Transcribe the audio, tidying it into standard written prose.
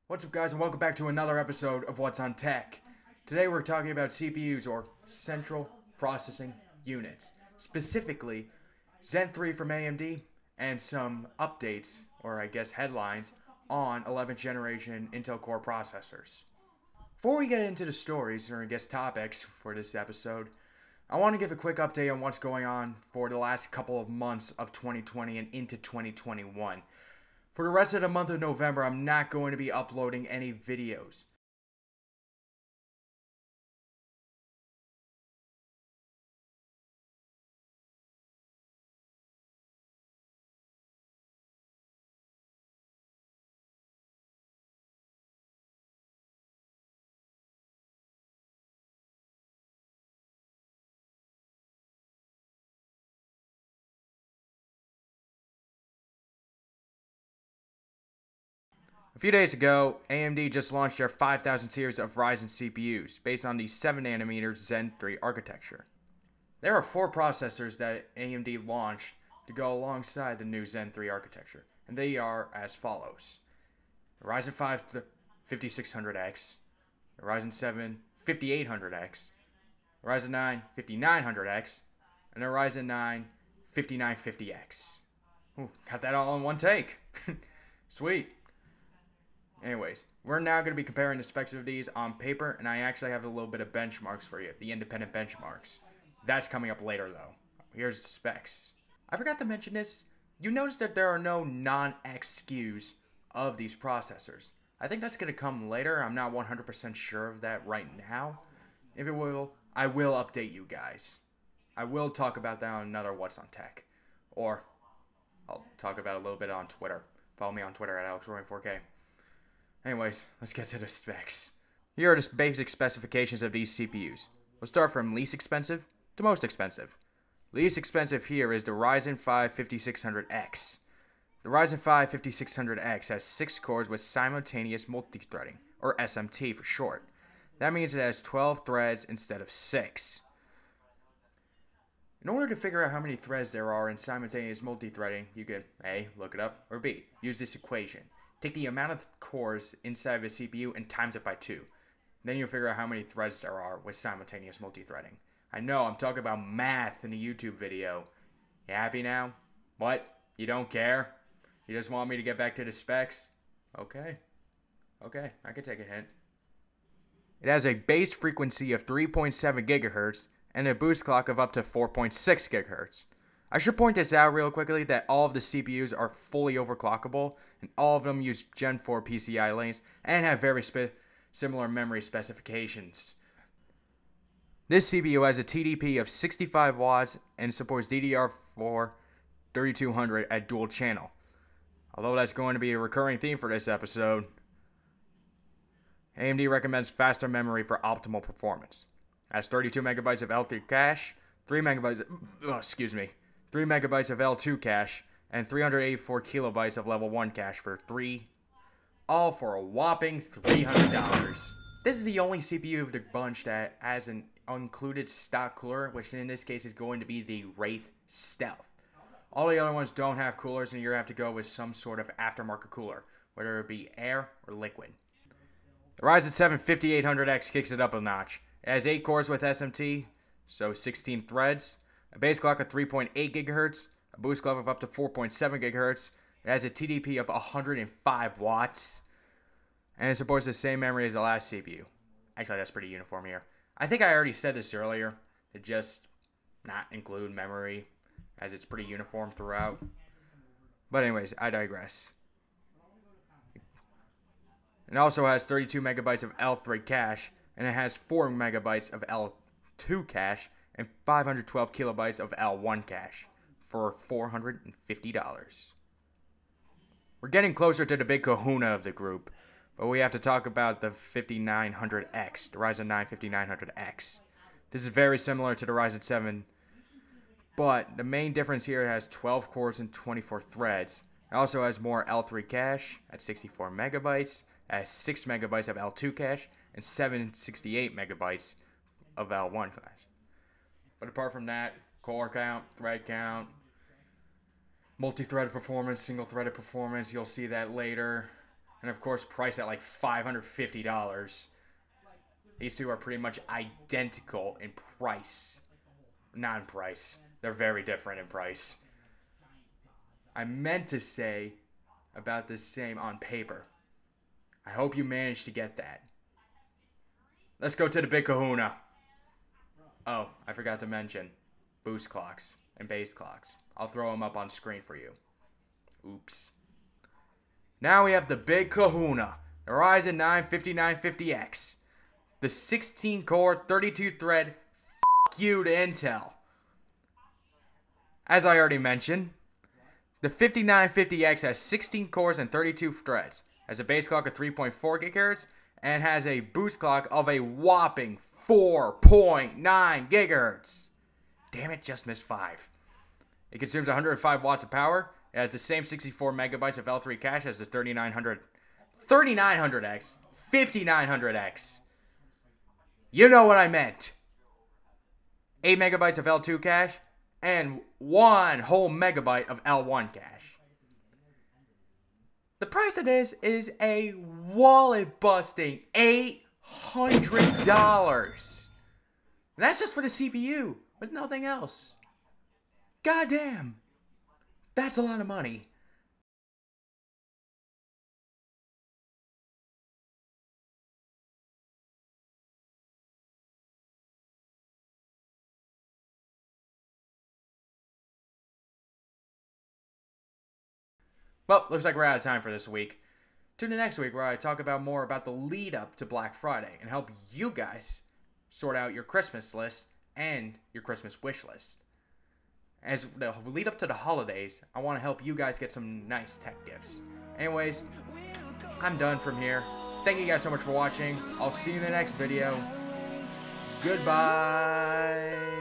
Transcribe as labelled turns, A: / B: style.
A: What's up, guys, and welcome back to another episode of What's on Tech. Today we're talking about CPUs, or Central Processing Units, specifically Zen 3 from AMD and some updates, or I guess headlines, on 11th generation Intel Core processors. Before we get into the stories, or I guess topics for this episode, I want to give a quick update on what's going on for the last couple of months of 2020 and into 2021. For the rest of the month of November, I'm not going to be uploading any videos. A few days ago, AMD just launched their 5000 series of Ryzen CPUs based on the 7nm Zen 3 architecture. There are 4 processors that AMD launched to go alongside the new Zen 3 architecture, and they are as follows: the Ryzen 5 5600X, the Ryzen 7 5800X, the Ryzen 9 5900X, and the Ryzen 9 5950X. Ooh, got that all in one take. Sweet. Anyways, we're now going to be comparing the specs of these on paper, and I actually have a little bit of benchmarks for you, the independent benchmarks. That's coming up later, though. Here's the specs. I forgot to mention this. You notice that there are no non-X SKUs of these processors. I think that's going to come later. I'm not 100% sure of that right now. If it will, I will update you guys. I will talk about that on another What's on Tech. Or, I'll talk about it a little bit on Twitter. Follow me on Twitter at AlexRoyin4K. Anyways, let's get to the specs. Here are the basic specifications of these CPUs. We'll start from least expensive to most expensive. Least expensive here is the Ryzen 5 5600X. The Ryzen 5 5600X has 6 cores with simultaneous multithreading, or SMT for short. That means it has 12 threads instead of 6. In order to figure out how many threads there are in simultaneous multithreading, you can A, look it up, or B, use this equation. Take the amount of cores inside of a CPU and times it by 2. Then you'll figure out how many threads there are with simultaneous multithreading. I know, I'm talking about math in a YouTube video. You happy now? What? You don't care? You just want me to get back to the specs? Okay, I can take a hint. It has a base frequency of 3.7 GHz and a boost clock of up to 4.6 GHz. I should point this out real quickly that all of the CPUs are fully overclockable, and all of them use Gen 4 PCI lanes and have very similar memory specifications. This CPU has a TDP of 65 watts and supports DDR4 3200 at dual channel. Although that's going to be a recurring theme for this episode, AMD recommends faster memory for optimal performance. It has 32 megabytes of L3 cache, 3 megabytes of L2 cache, and 384 kilobytes of level 1 cache all for a whopping $300. This is the only CPU of the bunch that has an included stock cooler, which in this case is going to be the Wraith Stealth. All the other ones don't have coolers, and you're going to have to go with some sort of aftermarket cooler, whether it be air or liquid. The Ryzen 7 5800X kicks it up a notch. It has 8 cores with SMT, so 16 threads, a base clock of 3.8 GHz, a boost clock of up to 4.7 GHz. It has a TDP of 105 watts, and it supports the same memory as the last CPU. Actually, that's pretty uniform here. I think I already said this earlier, to just not include memory, as it's pretty uniform throughout. But anyways, I digress. It also has 32 megabytes of L3 cache, and it has 4 megabytes of L2 cache, and 512 kilobytes of L1 cache for $450. We're getting closer to the big kahuna of the group, but we have to talk about the 5900X, the Ryzen 9 5900X. This is very similar to the Ryzen 7, but the main difference here, it has 12 cores and 24 threads. It also has more L3 cache at 64 megabytes, it has 6 megabytes of L2 cache, and 768 megabytes of L1 cache. But apart from that, core count, thread count, multi-threaded performance, single-threaded performance, you'll see that later. And of course, priced at like $550. These two are pretty much identical in price. Not in price. They're very different in price. I meant to say about the same on paper. I hope you managed to get that. Let's go to the big kahuna. Oh, I forgot to mention boost clocks and base clocks. I'll throw them up on screen for you. Oops. Now we have the big kahuna, the Ryzen 9 5950X. The 16-core, 32-thread, f*** you to Intel. As I already mentioned, the 5950X has 16 cores and 32 threads, has a base clock of 3.4 GHz, and has a boost clock of a whopping 4.9 GHz. Damn it, just missed 5. It consumes 105 watts of power. It has the same 64 megabytes of L3 cache as the 3900X, 5900X. You know what I meant. 8 megabytes of L2 cache and 1 whole megabyte of L1 cache. The price of this is a wallet-busting $800. And that's just for the CPU, with nothing else. Goddamn. That's a lot of money. Well, looks like we're out of time for this week. Tune in next week where I talk about more about the lead up to Black Friday and help you guys sort out your Christmas list and your Christmas wish list. As the lead up to the holidays, I want to help you guys get some nice tech gifts. Anyways, I'm done from here. Thank you guys so much for watching. I'll see you in the next video. Goodbye.